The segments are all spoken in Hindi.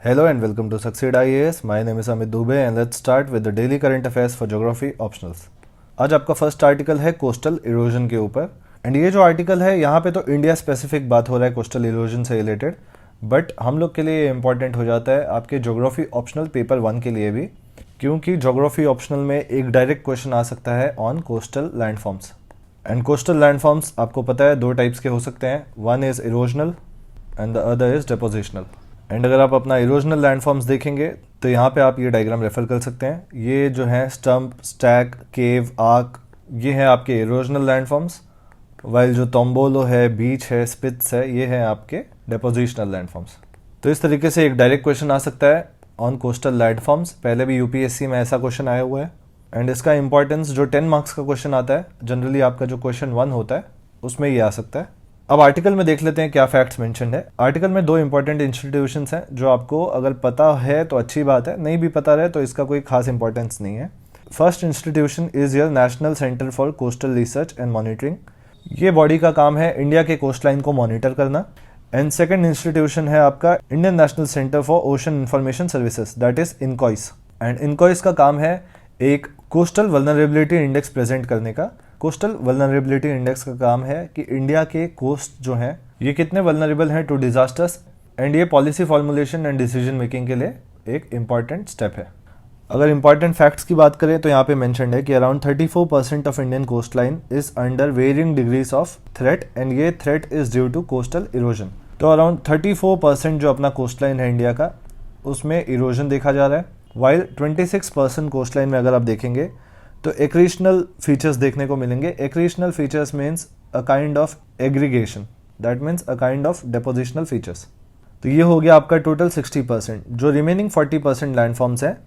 Hello and welcome to Succeed IAS. My name is Amit Dubey and let's start with the daily current affairs for geography optionals. आज आपका फर्स्ट आर्टिकल है कोस्टल इरोजन के ऊपर एंड ये जो आर्टिकल है यहाँ पे तो इंडिया स्पेसिफिक बात हो रहा है कोस्टल इरोजन से रिलेटेड, बट हम लोग के लिए इंपॉर्टेंट हो जाता है आपके ज्योग्राफी ऑप्शनल पेपर 1 के लिए भी, क्योंकि ज्योग्राफी ऑप्शनल में एक डायरेक्ट क्वेश्चन आ सकता है on coastal landforms. And coastal landforms आपको पता है दो टाइप्स के हो सकते हैं, one is erosional and the other is डेपोजिशनल. And अगर आप अपना इरोजनल लैंडफॉर्म्स देखेंगे तो यहाँ पे आप ये डायग्राम रेफर कर सकते हैं. ये जो है स्टम्प, स्टैक, केव, आर्क, ये है आपके इरोजनल लैंडफॉर्म्स, वाइल जो तोम्बोलो है, बीच है, स्पिट्स है, ये है आपके डेपोजिशनल लैंडफॉर्म्स. तो इस तरीके से एक डायरेक्ट क्वेश्चन आ सकता है ऑन कोस्टल लैंडफॉर्म्स. पहले भी यूपीएससी में ऐसा क्वेश्चन आया हुआ है एंड इसका इंपॉर्टेंस जो 10 मार्क्स का क्वेश्चन आता है, जनरली आपका जो क्वेश्चन 1 होता है उसमें ये आ सकता है. अब आर्टिकल में देख लेते हैं क्या फैक्ट्स मेंशन है. आर्टिकल में दो इंपॉर्टेंट इंस्टीट्यूशंस हैं जो आपको अगर पता है तो अच्छी बात है, नहीं भी पता रहे तो इसका कोई खास इंपॉर्टेंस नहीं है. First institution is your national centre for coastal research and monitoring. ये बॉडी का काम है इंडिया के कोस्ट लाइन को मॉनिटर करना. एंड सेकेंड इंस्टीट्यूशन है आपका Indian national centre for ocean information services, that is INCOIS. And INCOIS का काम है एक कोस्टल वल्नरेबिलिटी इंडेक्स प्रेजेंट करने का. कोस्टल वल्नरेबिलिटी इंडेक्स का काम है कि इंडिया के कोस्ट जो हैं ये कितने वल्नरेबल हैं टू डिजास्टर्स, एंड ये policy formulation and decision making के लिए एक इम्पॉर्टेंट स्टेप है. अगर इंपॉर्टेंट फैक्ट्स की बात करें तो यहाँ पे मेंशन्ड है कि around 34% of Indian coast line is under varying degrees of threat and ये threat is due to coastal erosion. तो अराउंड 34% जो अपना कोस्ट लाइन है इंडिया का, उसमें इरोजन देखा जा रहा है, वाइल 26% कोस्ट लाइन में अगर आप देखेंगे तो एक्रीशनल फीचर्स देखने को मिलेंगे. Accretional features means a kind of aggregation, that means a kind of depositional features. तो ये हो गया आपका टोटल 60%. जो रिमेनिंग 40% लैंडफॉर्म्स है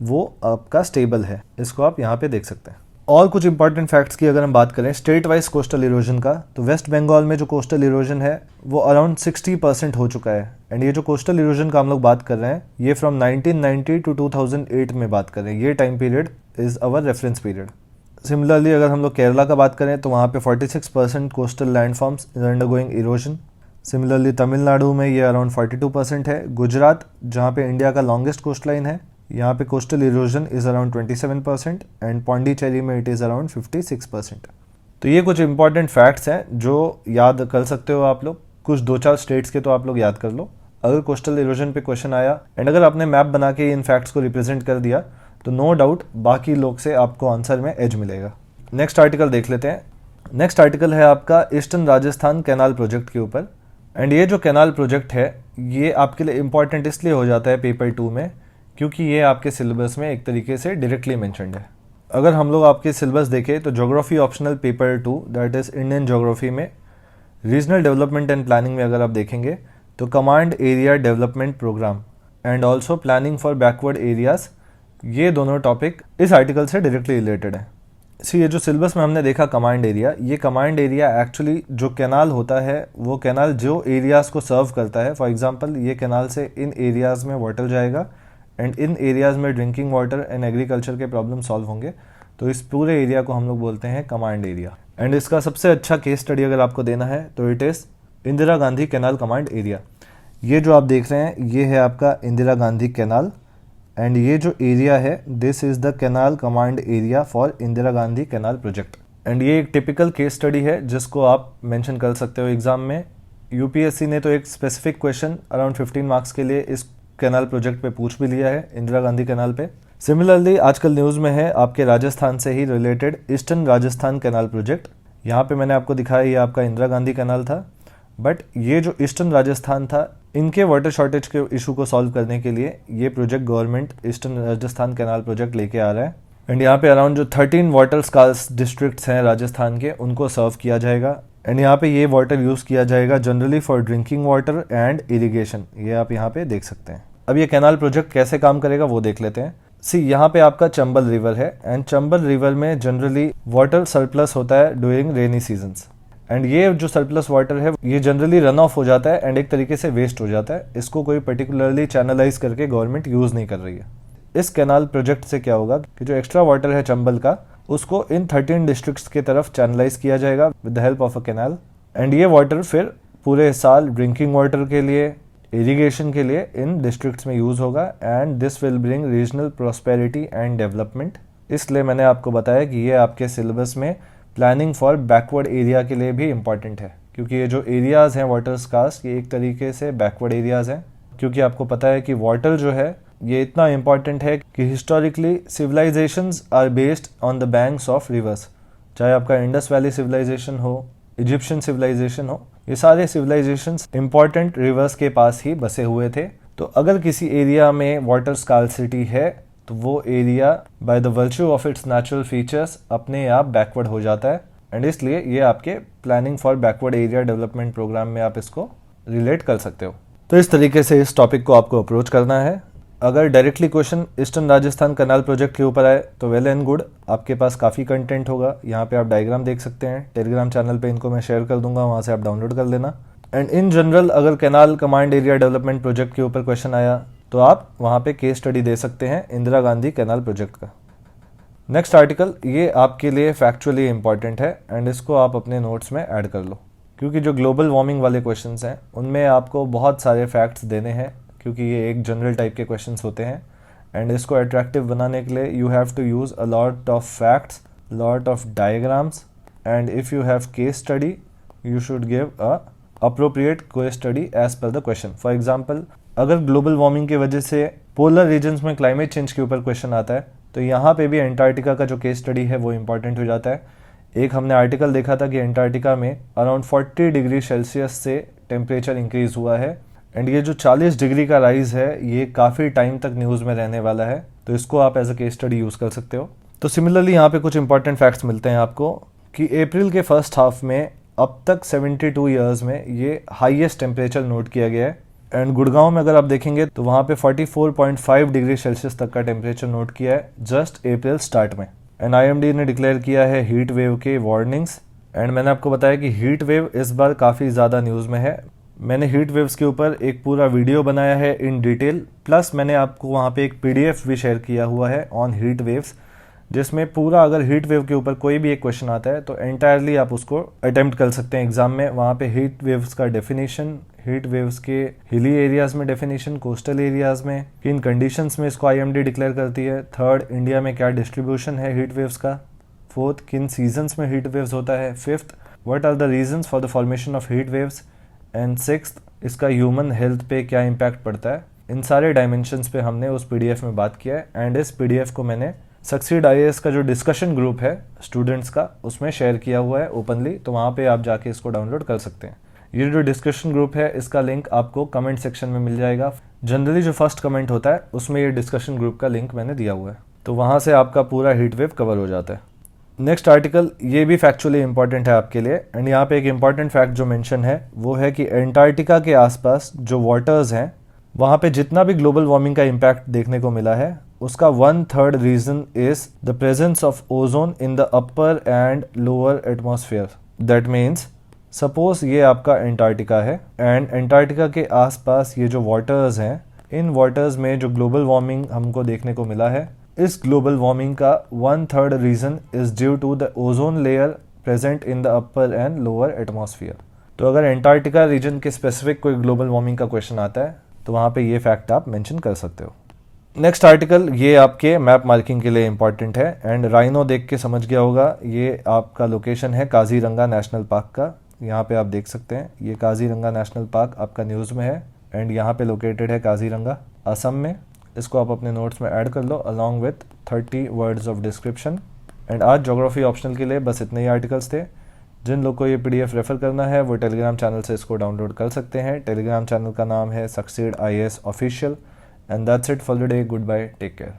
वो आपका स्टेबल है, इसको आप यहाँ पे देख सकते हैं. और कुछ इंपॉर्टेंट फैक्ट्स की अगर हम बात करें स्टेट वाइज कोस्टल इरोजन का, तो वेस्ट बंगाल में जो कोस्टल इरोजन है वो अराउंड 60% हो चुका है. एंड ये जो कोस्टल इरोजन का हम लोग बात कर रहे हैं ये फ्रॉम 1990 टू 2008 में बात कर रहे हैं. ये time period is our reference period. Similarly अगर हम लोग केरला का बात करें तो वहाँ पे 46% coastal landforms is undergoing erosion. Similarly Tamil Nadu में ये अराउंड 42% है. गुजरात जहाँ पे इंडिया का लॉन्गेस्ट कोस्ट लाइन है, यहाँ पे coastal erosion is around 27% and Pondicherry में इट इज़ अराउंड 56%. तो ये कुछ इंपॉर्टेंट फैक्ट्स हैं जो याद कर सकते हो आप लोग. कुछ 2-4 स्टेट्स के तो आप लोग याद कर लो. अगर कोस्टल इरोजन पे क्वेश्चन आया एंड अगर आपने मैप बना के इन फैक्ट्स को रिप्रेजेंट कर दिया तो नो डाउट बाकी लोग से आपको आंसर में एज मिलेगा. नेक्स्ट आर्टिकल देख लेते हैं. नेक्स्ट आर्टिकल है आपका ईस्टर्न राजस्थान कैनाल प्रोजेक्ट के ऊपर. एंड ये जो कैनाल प्रोजेक्ट है ये आपके लिए इंपॉर्टेंट इसलिए हो जाता है पेपर 2 में क्योंकि ये आपके सिलेबस में एक तरीके से डायरेक्टली मेंशन्ड है. अगर हम लोग आपके सिलेबस देखें तो geography optional paper 2 that is Indian geography में रीजनल डेवलपमेंट एंड प्लानिंग में अगर आप देखेंगे तो command area development programme and also planning for backward areas, ये दोनों टॉपिक इस आर्टिकल से डायरेक्टली रिलेटेड है. ये जो सिलेबस में हमने देखा कमांड एरिया, ये कमांड एरिया एक्चुअली जो कैनाल होता है वो कैनाल जो एरियाज को सर्व करता है. फॉर एग्जांपल ये कैनाल से इन एरियाज में वाटर जाएगा एंड इन एरियाज में ड्रिंकिंग वाटर एंड एग्रीकल्चर के प्रॉब्लम सॉल्व होंगे. तो इस पूरे एरिया को हम लोग बोलते हैं कमांड एरिया. एंड इसका सबसे अच्छा केस स्टडी अगर आपको देना है तो it is Indira Gandhi canal command area. ये जो आप देख रहे हैं ये है आपका इंदिरा गांधी कैनाल एंड ये जो एरिया है this is the canal command area for Indira Gandhi canal project. And ये एक टिपिकल केस स्टडी है जिसको आप मेंशन कर सकते हो एग्जाम में. यूपीएससी ने तो एक स्पेसिफिक क्वेश्चन अराउंड 15 मार्क्स के लिए इस कैनाल प्रोजेक्ट पे पूछ भी लिया है, इंदिरा गांधी कैनाल पे. सिमिलरली आजकल न्यूज़ में है आपके राजस्थान से ही related eastern Rajasthan canal project. यहाँ पे मैंने आपको दिखाया ये आपका इंदिरा गांधी कैनाल था, बट ये जो ईस्टर्न राजस्थान था इनके वाटर शॉर्टेज के इशू को सॉल्व करने के लिए ये project government eastern Rajasthan canal project लेके आ रहा है. एंड यहाँ पे अराउंड जो 13 वाटर स्कार्स डिस्ट्रिक्ट्स हैं राजस्थान के उनको सर्व किया जाएगा. एंड यहाँ पे ये वाटर यूज़ किया जाएगा generally for drinking water and irrigation, ये आप यहाँ पे देख सकते हैं. अब ये कैनाल प्रोजेक्ट कैसे काम करेगा वो देख लेते हैं. यहाँ पे आपका चंबल रिवर है एंड चंबल रिवर में जनरली वाटर सरप्लस होता है ड्यूरिंग रेनी सीजन्स. एंड ये जो सरप्लस वाटर है ये जनरली रन ऑफ हो जाता है एंड एक तरीके से वेस्ट हो जाता है. इसको कोई पर्टिकुलरली चैनलाइज करके गवर्नमेंट यूज़ नहीं कर रही है. इस कैनाल प्रोजेक्ट से क्या होगा कि जो एक्स्ट्रा वाटर है चंबल का उसको इन 13 डिस्ट्रिक्ट्स की तरफ चैनलाइज किया जाएगा with the help of a canal. And ये वाटर फिर पूरे साल ड्रिंकिंग वाटर के लिए, इरिगेशन के लिए इन डिस्ट्रिक्ट्स में यूज़ होगा and this will bring regional prosperity and development. इसलिए मैंने आपको बताया कि ये आपके सिलेबस में प्लानिंग फॉर बैकवर्ड एरिया के लिए भी इम्पॉर्टेंट है, क्योंकि ये जो एरियाज़ हैं वाटर स्कार्स, ये एक तरीके से बैकवर्ड एरियाज़ हैं। क्योंकि आपको पता है कि वाटर जो है ये इतना इम्पॉर्टेंट है कि historically civilisations are based on the banks of rivers. चाहे आपका इंडस वैली सिविलाइजेशन हो, इजिप्शियन सिविलाइजेशन हो, ये सारे सिविलाइजेशंस इम्पॉर्टेंट रिवर्स के पास ही बसे हुए थे। तो अगर किसी एरिया में वाटर स्कार्सिटी है तो वो area by the virtue of its natural features अपने आप बैकवर्ड हो जाता है एंड इसलिए ये आपके planning for backward area development programme में आप इसको रिलेट कर सकते हो। तो इस तरीके से इस टॉपिक को आपको अप्रोच करना है। अगर directly question eastern Rajasthan canal project के ऊपर आए तो वेल एंड गुड, आपके पास काफ़ी कंटेंट होगा। यहाँ पे आप डायग्राम देख सकते हैं, टेलीग्राम चैनल पे इनको मैं शेयर कर दूंगा, वहाँ से आप डाउनलोड कर लेना। एंड इन जनरल अगर canal command area development project के ऊपर क्वेश्चन आया तो आप वहाँ पे केस स्टडी दे सकते हैं इंदिरा गांधी कैनाल प्रोजेक्ट का। नेक्स्ट आर्टिकल ये आपके लिए फैक्चुअली इंपॉर्टेंट है एंड इसको आप अपने नोट्स में ऐड कर लो, क्योंकि जो ग्लोबल वार्मिंग वाले क्वेश्चंस हैं उनमें आपको बहुत सारे फैक्ट्स देने हैं, क्योंकि ये एक जनरल टाइप के क्वेश्चंस होते हैं एंड इसको अट्रैक्टिव बनाने के लिए you have to use a lot of facts, lot of diagrams and if you have case study you should give a appropriate case study as per the question. For example अगर ग्लोबल वार्मिंग की वजह से पोलर रीजन्स में क्लाइमेट चेंज के ऊपर क्वेश्चन आता है तो यहाँ पे भी एंटार्क्टिका का जो केस स्टडी है वो इम्पॉर्टेंट हो जाता है। एक हमने आर्टिकल देखा था कि एंटार्क्टिका में अराउंड 40 डिग्री सेल्सियस से टेम्परेचर इंक्रीज हुआ है एंड ये जो 40 डिग्री का राइज है ये काफ़ी टाइम तक न्यूज़ में रहने वाला है, तो इसको आप as a case study use कर सकते हो। तो सिमिलरली यहाँ पे कुछ इंपॉर्टेंट फैक्ट्स मिलते हैं आपको कि अप्रैल के फर्स्ट हाफ में अब तक 72 ईयर्स में ये हाईएस्ट टेम्परेचर नोट किया गया है एंड गुड़गांव में अगर आप देखेंगे तो वहाँ पे 44.5 डिग्री सेल्सियस तक का टेम्परेचर नोट किया है जस्ट अप्रैल स्टार्ट में। एंड IMD ने डिक्लेयर किया है हीट वेव के वार्निंग्स एंड मैंने आपको बताया कि हीट वेव इस बार काफ़ी ज़्यादा न्यूज़ में है। मैंने हीट वेव्स के ऊपर एक पूरा वीडियो बनाया है इन डिटेल, प्लस मैंने आपको वहाँ पे एक PDF भी शेयर किया हुआ है ऑन हीट वेव्स, जिसमें पूरा अगर हीट वेव के ऊपर कोई भी एक क्वेश्चन आता है तो एंटायरली आप उसको अटेम्प्ट कर सकते हैं एग्जाम में। वहाँ पे हीट वेव्स का डेफिनेशन, हीट वेव्स के हिली एरियाज में डेफिनेशन, कोस्टल एरियाज में किन कंडीशंस में इसको IMD डिक्लेयर करती है, थर्ड इंडिया में क्या डिस्ट्रीब्यूशन है हीट वेव्स का, फोर्थ किन सीजन्स में हीट वेव्स होता है, fifth what are the reasons for the formation of heat waves and sixth इसका ह्यूमन हेल्थ पे क्या इम्पैक्ट पड़ता है। इन सारे डायमेंशंस पे हमने उस PDF में बात किया है एंड इस PDF को मैंने सक्सीड IAS का जो डिस्कशन ग्रुप है स्टूडेंट्स का उसमें शेयर किया हुआ है ओपनली, तो वहाँ पे आप जाके इसको डाउनलोड कर सकते हैं। ये जो डिस्कशन ग्रुप है इसका लिंक आपको कमेंट सेक्शन में मिल जाएगा। जनरली जो फर्स्ट कमेंट होता है उसमें ये डिस्कशन ग्रुप का लिंक मैंने दिया हुआ है, तो वहाँ से आपका पूरा हीट वेव कवर हो जाता है। नेक्स्ट आर्टिकल ये भी फैक्चुअली इंपॉर्टेंट है आपके लिए एंड यहाँ पे एक इंपॉर्टेंट फैक्ट जो मेंशन है वो है कि एंटार्क्टिका के आसपास जो वाटर्स हैं वहाँ पे जितना भी ग्लोबल वार्मिंग का इम्पैक्ट देखने को मिला है उसका 1/3 reason is the presence of ozone in the upper and lower atmosphere. That means suppose ये आपका एंटार्क्टिका है एंड एंटार्क्टिका के आसपास ये जो वाटर्स हैं, इन वाटर्स में जो ग्लोबल वार्मिंग हमको देखने को मिला है, इस ग्लोबल वार्मिंग का 1/3 reason is due to the ozone layer present in the upper and lower atmosphere. तो अगर एंटार्क्टिका रीजन के स्पेसिफिक कोई ग्लोबल वार्मिंग का क्वेश्चन आता है तो वहाँ पे ये फैक्ट आप मेंशन कर सकते हो। नेक्स्ट आर्टिकल ये आपके मैप मार्किंग के लिए इंपॉर्टेंट है एंड राइनो देख के समझ गया होगा, ये आपका लोकेशन है काजीरंगा नेशनल पार्क का। यहाँ पे आप देख सकते हैं ये काजीरंगा नेशनल पार्क आपका न्यूज़ में है एंड यहाँ पे लोकेटेड है काजीरंगा असम में। इसको आप अपने नोट्स में ऐड कर लो along with 30 words of description. And आज ज्योग्राफी ऑप्शनल के लिए बस इतने ही आर्टिकल्स थे। जिन लोग को ये PDF रेफर करना है वो टेलीग्राम चैनल से इसको डाउनलोड कर सकते हैं। टेलीग्राम चैनल का नाम है succeed IAS official. And that's it for the day. Goodbye, take care.